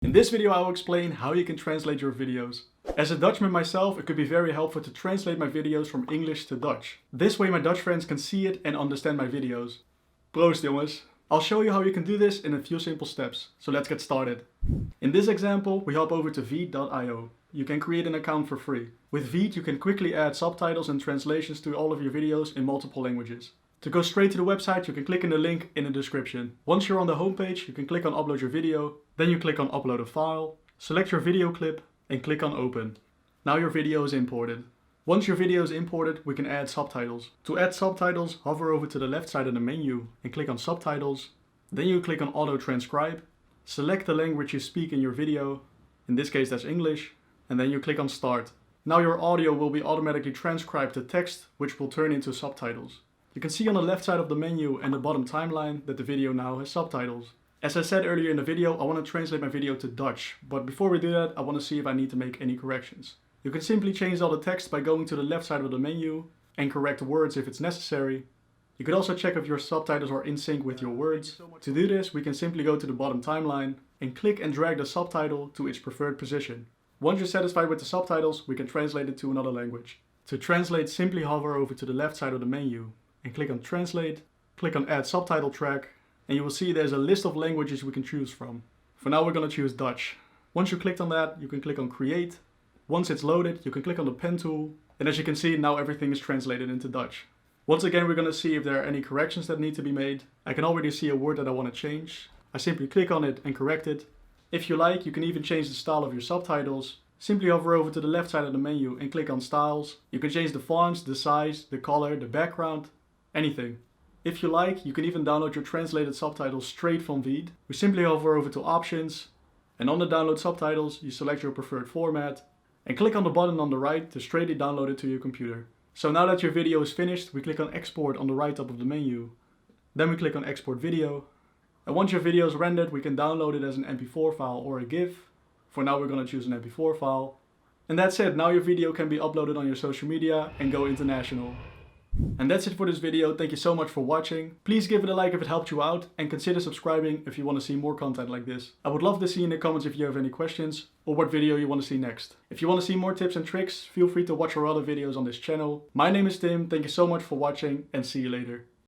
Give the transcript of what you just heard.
In this video I will explain how you can translate your videos. As a Dutchman myself, it could be very helpful to translate my videos from English to Dutch. This way my Dutch friends can see it and understand my videos. Proost jongens! I'll show you how you can do this in a few simple steps, so let's get started. In this example, we hop over to VEED.io. You can create an account for free. With VEED you can quickly add subtitles and translations to all of your videos in multiple languages. To go straight to the website, you can click in the link in the description. Once you're on the homepage, you can click on upload your video, then you click on upload a file, select your video clip and click on open. Now your video is imported. Once your video is imported, we can add subtitles. To add subtitles, hover over to the left side of the menu and click on subtitles. Then you click on auto transcribe, select the language you speak in your video, in this case that's English, and then you click on start. Now your audio will be automatically transcribed to text, which will turn into subtitles. You can see on the left side of the menu and the bottom timeline that the video now has subtitles. As I said earlier in the video, I want to translate my video to Dutch, but before we do that, I want to see if I need to make any corrections. You can simply change all the text by going to the left side of the menu and correct words if it's necessary. You could also check if your subtitles are in sync with your words. To do this, we can simply go to the bottom timeline and click and drag the subtitle to its preferred position. Once you're satisfied with the subtitles, we can translate it to another language. To translate, simply hover over to the left side of the menu and click on translate, click on add subtitle track, and you will see there's a list of languages we can choose from. For now we're going to choose Dutch. Once you clicked on that, you can click on create. Once it's loaded, you can click on the pen tool, and as you can see, now everything is translated into Dutch. Once again, we're going to see if there are any corrections that need to be made. I can already see a word that I want to change. I simply click on it and correct it. If you like, you can even change the style of your subtitles. Simply hover over to the left side of the menu and click on styles. You can change the fonts, the size, the color, the background, anything. If you like, you can even download your translated subtitles straight from VEED. We simply hover over to options, and on the download subtitles, you select your preferred format and click on the button on the right to straightly download it to your computer. So now that your video is finished, we click on export on the right top of the menu. Then we click on export video. And once your video is rendered, we can download it as an MP4 file or a GIF. For now we're going to choose an MP4 file. And that's it, now your video can be uploaded on your social media and go international. And that's it for this video. Thank you so much for watching. Please give it a like if it helped you out and consider subscribing if you want to see more content like this. I would love to see in the comments if you have any questions or what video you want to see next. If you want to see more tips and tricks, feel free to watch our other videos on this channel. My name is Tim, thank you so much for watching and see you later.